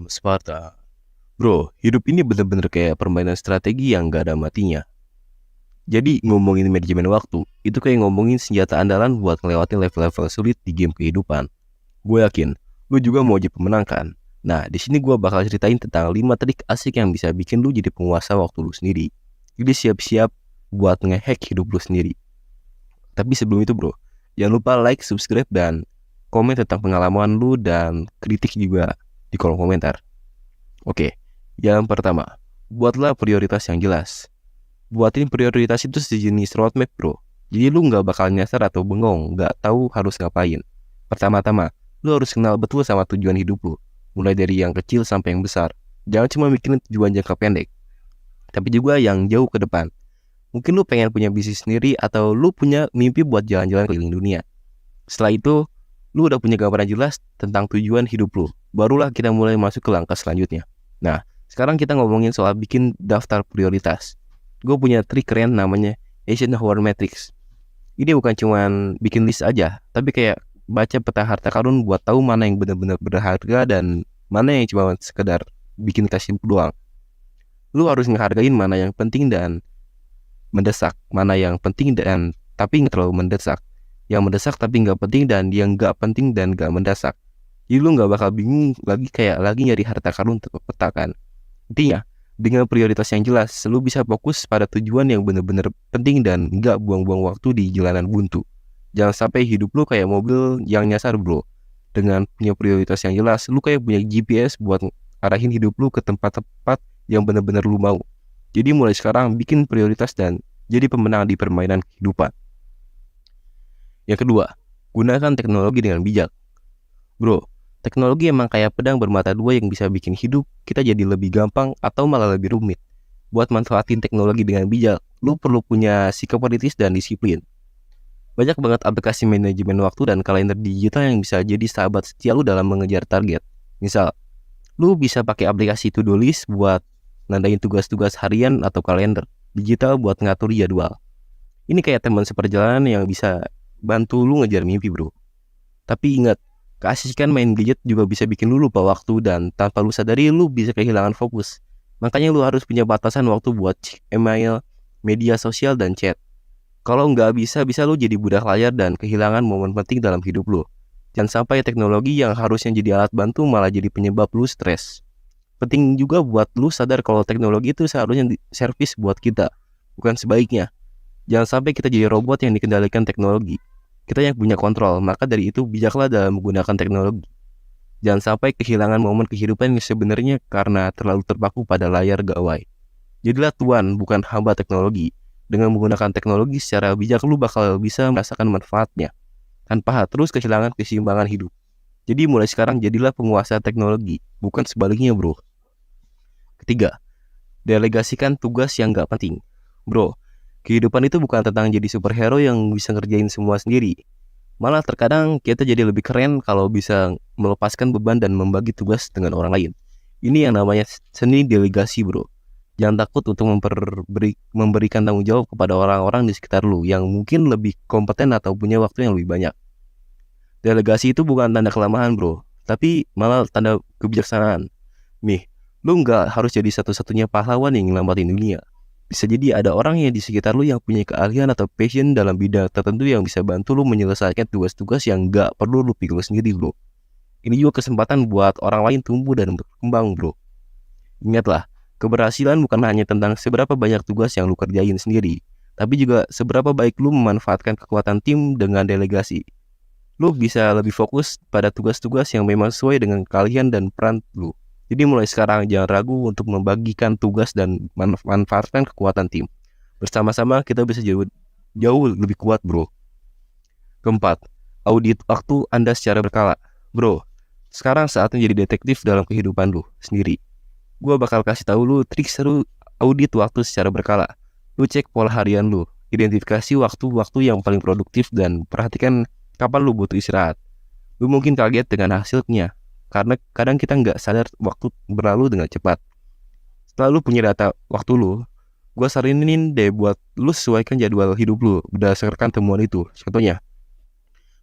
Sparta. Bro, hidup ini bener-bener kayak permainan strategi yang gak ada matinya. Jadi ngomongin manajemen waktu, itu kayak ngomongin senjata andalan buat ngelewatin level-level sulit di game kehidupan. Gue yakin, lu juga mau jadi pemenang kan? Nah, di sini gue bakal ceritain tentang 5 trik asik yang bisa bikin lu jadi penguasa waktu lu sendiri. Jadi siap-siap buat ngehack hidup lu sendiri. Tapi sebelum itu bro, jangan lupa like, subscribe, dan komen tentang pengalaman lu dan kritik juga di kolom komentar. Oke, yang pertama, buatlah prioritas yang jelas. Buatin prioritas itu sejenis roadmap bro. Jadi lu gak bakal nyasar atau bengong, gak tahu harus ngapain. Pertama-tama, lu harus kenal betul sama tujuan hidup lu. Mulai dari yang kecil sampai yang besar. Jangan cuma mikirin tujuan jangka pendek, tapi juga yang jauh ke depan. Mungkin lu pengen punya bisnis sendiri atau lu punya mimpi buat jalan-jalan keliling dunia. Setelah itu, lu udah punya gambaran jelas tentang tujuan hidup lu. Barulah kita mulai masuk ke langkah selanjutnya. Nah, sekarang kita ngomongin soal bikin daftar prioritas. Gue punya trik keren namanya Eisenhower Matrix. Ini bukan cuman bikin list aja, tapi kayak baca peta harta karun buat tahu mana yang benar-benar berharga dan mana yang cuma sekedar bikin kasih doang. Lu harus ngehargain mana yang penting dan mendesak, mana yang penting dan tapi nggak terlalu mendesak, yang mendesak tapi nggak penting dan yang nggak penting dan nggak mendesak. Jadi lu nggak bakal bingung lagi nyari harta karun untuk peta kan. Intinya dengan prioritas yang jelas, lu bisa fokus pada tujuan yang benar-benar penting dan nggak buang-buang waktu di jalanan buntu. Jangan sampai hidup lu kayak mobil yang nyasar bro. Dengan punya prioritas yang jelas, lu kayak punya GPS buat arahin hidup lu ke tempat-tempat yang benar-benar lu mau. Jadi mulai sekarang bikin prioritas dan jadi pemenang di permainan kehidupan. Yang kedua, gunakan teknologi dengan bijak. Bro, teknologi emang kayak pedang bermata dua yang bisa bikin hidup kita jadi lebih gampang atau malah lebih rumit. Buat manfaatin teknologi dengan bijak, lu perlu punya sikap kritis dan disiplin. Banyak banget aplikasi manajemen waktu dan kalender digital yang bisa jadi sahabat setia lu dalam mengejar target. Misal, lu bisa pakai aplikasi to-do list buat nandain tugas-tugas harian atau kalender digital buat ngatur jadwal. Ini kayak teman seperjalanan yang bisa bantu lu ngejar mimpi bro. Tapi ingat, keasikan main gadget juga bisa bikin lu lupa waktu dan tanpa lu sadari lu bisa kehilangan fokus. Makanya lu harus punya batasan waktu buat cek email, media sosial, dan chat. Kalau nggak bisa lu jadi budak layar dan kehilangan momen penting dalam hidup lu. Jangan sampai teknologi yang harusnya jadi alat bantu malah jadi penyebab lu stres. Penting juga buat lu sadar kalau teknologi itu seharusnya servis buat kita, bukan sebaiknya. Jangan sampai kita jadi robot yang dikendalikan teknologi. Kita yang punya kontrol, maka dari itu bijaklah dalam menggunakan teknologi. Jangan sampai kehilangan momen kehidupan yang sebenarnya karena terlalu terpaku pada layar gawai. Jadilah tuan, bukan hamba teknologi. Dengan menggunakan teknologi secara bijak, lu bakal bisa merasakan manfaatnya tanpa terus kehilangan keseimbangan hidup. Jadi mulai sekarang jadilah penguasa teknologi, bukan sebaliknya bro. Ketiga, delegasikan tugas yang gak penting. Bro, kehidupan itu bukan tentang jadi superhero yang bisa ngerjain semua sendiri. Malah terkadang kita jadi lebih keren kalau bisa melepaskan beban dan membagi tugas dengan orang lain. Ini yang namanya seni delegasi bro. Jangan takut untuk memberikan tanggung jawab kepada orang-orang di sekitar lu yang mungkin lebih kompeten atau punya waktu yang lebih banyak. Delegasi itu bukan tanda kelemahan bro, tapi malah tanda kebijaksanaan. Nih, lu nggak harus jadi satu-satunya pahlawan yang nyelamatin dunia. Bisa jadi ada orang yang di sekitar lu yang punya keahlian atau passion dalam bidang tertentu yang bisa bantu lu menyelesaikan tugas-tugas yang nggak perlu lu pikul sendiri bro. Ini juga kesempatan buat orang lain tumbuh dan berkembang bro. Ingatlah, keberhasilan bukan hanya tentang seberapa banyak tugas yang lu kerjain sendiri, tapi juga seberapa baik lu memanfaatkan kekuatan tim dengan delegasi. Lu bisa lebih fokus pada tugas-tugas yang memang sesuai dengan keahlian dan peran lu. Jadi mulai sekarang jangan ragu untuk membagikan tugas dan manfaatkan kekuatan tim. Bersama-sama kita bisa jauh lebih kuat bro. Keempat, audit waktu Anda secara berkala. Bro, sekarang saatnya jadi detektif dalam kehidupan lu sendiri. Gue bakal kasih tahu lu trik seru audit waktu secara berkala. Lu cek pola harian lu, identifikasi waktu-waktu yang paling produktif dan perhatikan kapan lu butuh istirahat. Lu mungkin kaget dengan hasilnya, karena kadang kita nggak sadar waktu berlalu dengan cepat. Setelah lu punya data waktu lu, gue saranin deh buat lu sesuaikan jadwal hidup lu berdasarkan temuan itu. Contohnya,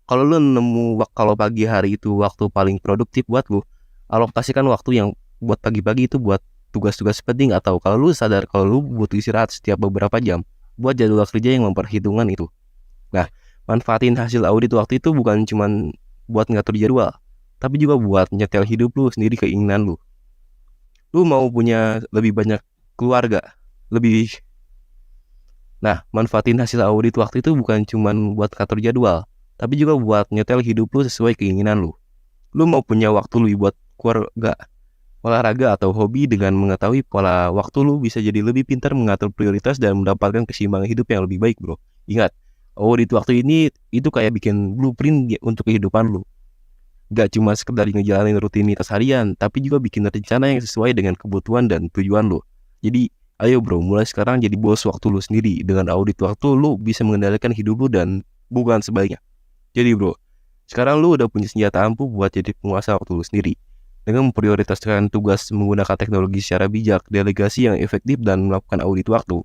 kalau lu nemu kalau pagi hari itu waktu paling produktif buat lu, Alokasikan waktu yang buat pagi-pagi itu buat tugas-tugas penting, atau kalau lu sadar kalau lu butuh istirahat setiap beberapa jam, buat jadwal kerja yang memperhitungkan itu. Nah, manfaatin hasil audit waktu itu bukan cuman buat ngatur jadwal, tapi juga buat nyetel hidup lu sendiri, keinginan lu. Lu mau punya lebih banyak keluarga, lebih. Nah, manfaatin hasil audit waktu itu bukan cuman buat ngatur jadwal, tapi juga buat nyetel hidup lu sesuai keinginan lu. Lu mau punya waktu lebih buat keluarga, olahraga, atau hobi. Dengan mengetahui pola waktu, lu bisa jadi lebih pintar mengatur prioritas dan mendapatkan keseimbangan hidup yang lebih baik, bro. Ingat, audit waktu ini itu kayak bikin blueprint untuk kehidupan lu. Gak cuma sekedar ngejalanin rutinitas harian, tapi juga bikin rencana yang sesuai dengan kebutuhan dan tujuan lu. Jadi, ayo bro, mulai sekarang jadi bos waktu lu sendiri. Dengan audit waktu, lu bisa mengendalikan hidup lu dan bukan sebaliknya. Jadi bro, sekarang lu udah punya senjata ampuh buat jadi penguasa waktu lu sendiri. Dengan memprioritaskan tugas menggunakan teknologi secara bijak, delegasi yang efektif, dan melakukan audit waktu,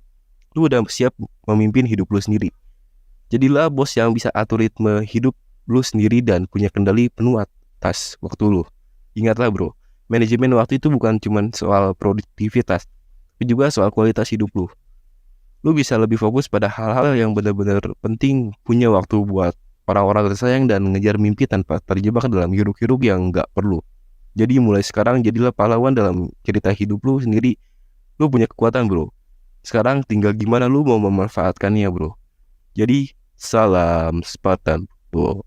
lu udah siap memimpin hidup lu sendiri. Jadilah bos yang bisa atur ritme hidup lu sendiri dan punya kendali penuh atas waktu lu. Ingatlah bro, manajemen waktu itu bukan cuma soal produktivitas, tapi juga soal kualitas hidup lu. Lu bisa lebih fokus pada hal-hal yang benar-benar penting, punya waktu buat orang-orang tersayang, dan ngejar mimpi tanpa terjebak dalam hiruk-hiruk yang gak perlu. Jadi mulai sekarang jadilah pahlawan dalam cerita hidup lu sendiri. Lu punya kekuatan bro. Sekarang tinggal gimana lu mau memanfaatkannya bro. Jadi salam Spartan bro.